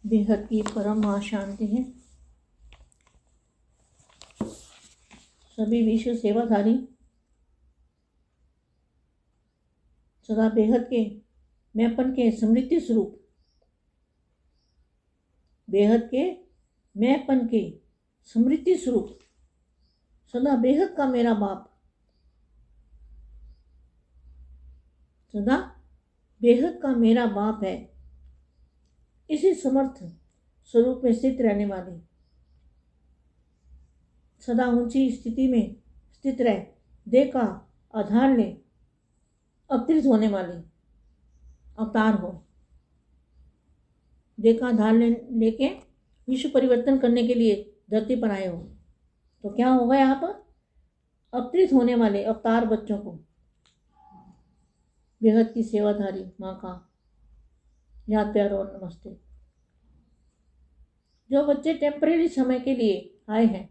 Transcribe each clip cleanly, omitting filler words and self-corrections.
बेहद की परम महा शांति है। सभी विश्व सेवाधारी सदा बेहद के मैंपन के स्मृति स्वरूप, बेहद के मैंपन के स्मृति स्वरूप सदा बेहद का मेरा बाप, सदा बेहद का मेरा बाप है। इसी समर्थ स्वरूप में स्थित रहने वाले, सदा ऊंची स्थिति में स्थित रह देह का आधार ले अवतरित होने वाले अवतार हो। देह का आधार लेके विश्व परिवर्तन करने के लिए धरती पर आए हो, तो क्या होगा यहाँ पर? अवतरित होने वाले अवतार बच्चों को बेहद की सेवाधारी माँ का याद प्यार और नमस्ते। जो बच्चे टेम्परेरी समय के लिए आए हैं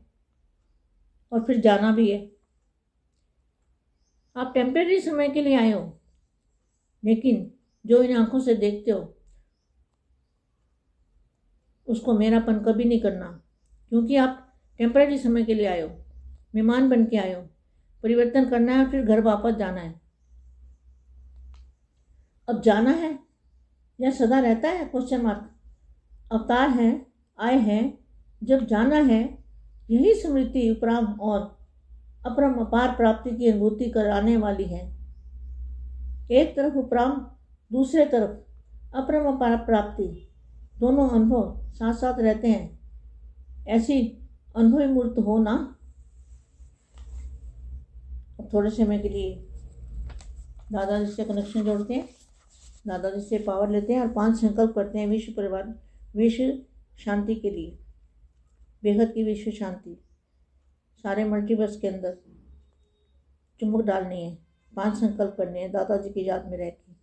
और फिर जाना भी है, आप टेम्परेरी समय के लिए आए हो, लेकिन जो इन आंखों से देखते हो उसको मेरापन कभी नहीं करना, क्योंकि आप टेम्परेरी समय के लिए आए हो, मेहमान बन के आए हो। परिवर्तन करना है और फिर घर वापस जाना है। अब जाना है या सदा रहता है? Question mark. अवतार हैं, आए हैं, जब जाना है, यही स्मृति उपराम और अपरम अपार प्राप्ति की अनुभूति कराने वाली है। एक तरफ उपराम, दूसरे तरफ अपरम अपार प्राप्ति, दोनों अनुभव साथ साथ रहते हैं। ऐसी अनुभवी मूर्त हो ना। अब थोड़े समय के लिए दादाजी से कनेक्शन जोड़ते हैं, दादाजी से पावर लेते हैं और 5 संकल्प करते हैं विश्व परिवार, विश्व शांति के लिए, बेहद की विश्व शांति। सारे मल्टीवर्स के अंदर चुंबक डालनी है, 5 संकल्प करने हैं दादाजी की याद में रह के।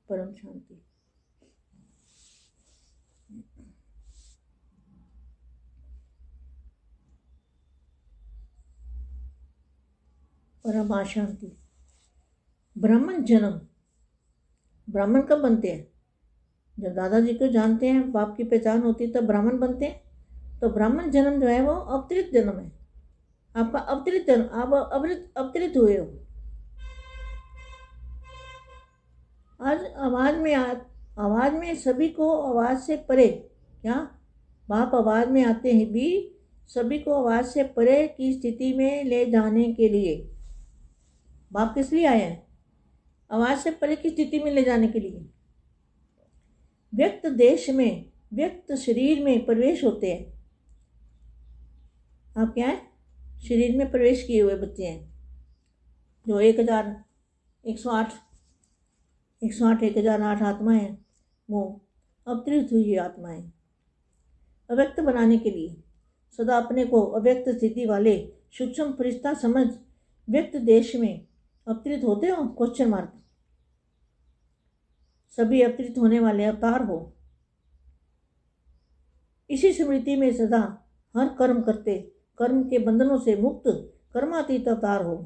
परम शांति। परम शांति। ब्राह्मण जन्म, ब्राह्मण कब बनते हैं? जब दादाजी को जानते हैं, बाप की पहचान होती है, तब ब्राह्मण बनते हैं। तो ब्राह्मण जन्म जो है वो अवतरित जन्म है। आपका अवतरित जन्म, आप अवतरित हुए हो। आज आवाज में सभी को आवाज से परे, क्या बाप आवाज में आते हैं भी सभी को आवाज से परे की स्थिति में ले जाने के लिए। बाप किस लिए आए हैं? आवाज से परे की स्थिति में ले जाने के लिए। व्यक्त देश में, व्यक्त शरीर में प्रवेश होते हैं। आप क्या है? शरीर में प्रवेश किए हुए बच्चे हैं, जो 1008 आत्माएं हैं, वो अवतरित हुई आत्माएं। अव्यक्त बनाने के लिए सदा अपने को अव्यक्त स्थिति वाले सूक्ष्म फरिश्ता समझ व्यक्त देश में अवतरित होते हो? Question mark. सभी अवतरित होने वाले अवतार हो। इसी स्मृति में सदा हर कर्म करते, कर्म के बंधनों से मुक्त कर्मातीत अवतार हो।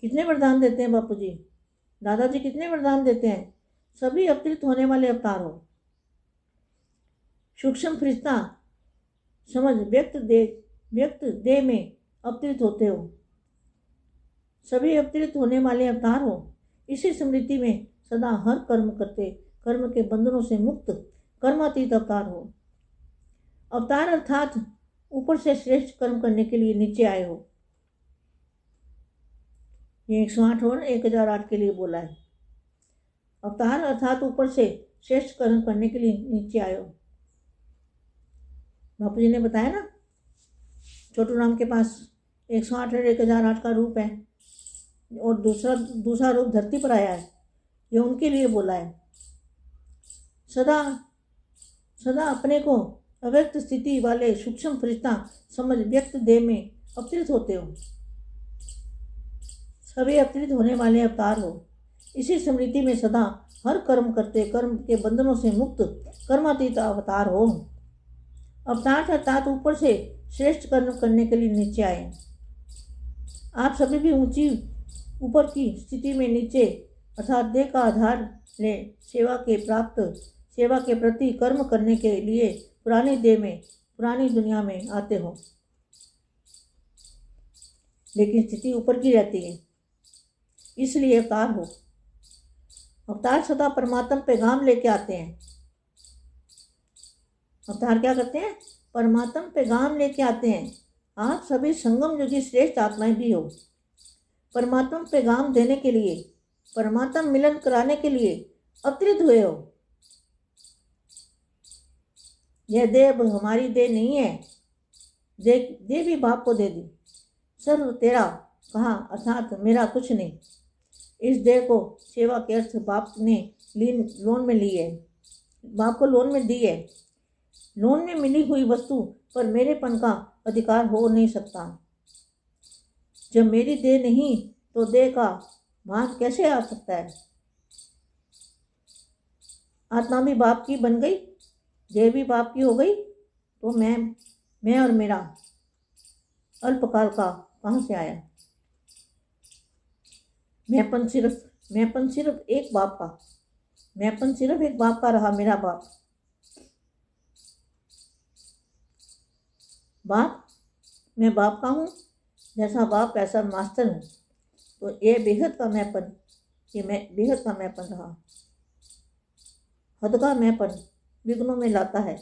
कितने वरदान देते हैं बापू जी, दादाजी कितने वरदान देते हैं? सभी अवतरित होने वाले अवतार हो। सूक्ष्म फरिश्ता समझ व्यक्त देह में अवतरित होते हो। सभी अवतरित होने वाले अवतार हो। इसी स्मृति में सदा हर कर्म करते, कर्म के बंधनों से मुक्त कर्मातीत अवतार हो। अवतार अर्थात ऊपर से श्रेष्ठ कर्म करने के लिए नीचे आए हो। ये 108 और 1008 के लिए बोला है। अवतार अर्थात ऊपर से श्रेष्ठ कर्म करने के लिए नीचे आए हो। बापू जी ने बताया ना, छोटू राम के पास 108 और 1008 का रूप है और दूसरा रूप धरती पर आया है। ये उनके लिए बोला है। सदा अपने को अव्यक्त स्थिति वाले सूक्ष्म फरिश्ता समझ व्यक्त देह में अवतरित होते हो। सभी अवतरित होने वाले अवतार हो। इसी स्मृति में सदा हर कर्म करते, कर्म के बंधनों से मुक्त कर्मातीत अवतार हो। अवतार अर्थात ऊपर से श्रेष्ठ कर्म करने के लिए नीचे आए। आप सभी भी ऊंची ऊपर की स्थिति में नीचे अर्थात देह का आधार ले सेवा के प्राप्त सेवा के प्रति कर्म करने के लिए पुरानी देह में, पुरानी दुनिया में आते हो, लेकिन स्थिति ऊपर की रहती है, इसलिए अवतार हो। अवतार सदा परमात्मा पैगाम लेके आते हैं। अवतार क्या करते हैं? परमात्मा पैगाम लेके आते हैं। आप सभी संगम युगी श्रेष्ठ आत्माएं भी हो। परमात्मा पैगाम देने के लिए, परमात्मा मिलन कराने के लिए अवतरित हुए हो। यह देह अब हमारी देह नहीं है। देह भी बाप को दे दी। सर्व तेरा कहा, अर्थात मेरा कुछ नहीं। इस देह को सेवा के अर्थ बाप ने लोन में ली है, बाप को लोन में दी है। लोन में मिली हुई वस्तु पर मेरेपन का अधिकार हो नहीं सकता। जब मेरी देह नहीं तो देह का भाग कैसे आ सकता है? आत्मा भी बाप की बन गई, देह भी बाप की हो गई, तो मैं और मेरा अल्पकाल का कहाँ से आया? मैंपन सिर्फ एक बाप का, मैंपन सिर्फ एक बाप का रहा, मेरा बाप। मैं बाप का हूँ, जैसा बाप ऐसा मास्टर हूँ। तो ये बेहद का मैंपन, ये मैं बेहद का मैंपन रहा। हद का मैंपन विघ्नों में लाता है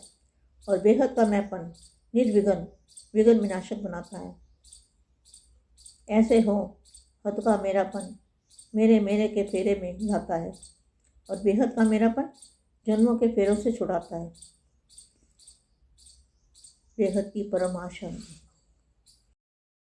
और बेहद का मैंपन विघ्न विनाशक बनाता है। ऐसे हो हद का मेरापन मेरे के फेरे में लाता है और बेहद का मेरापन जन्मों के फेरों से छुड़ाता है। बेहद की परम शांति।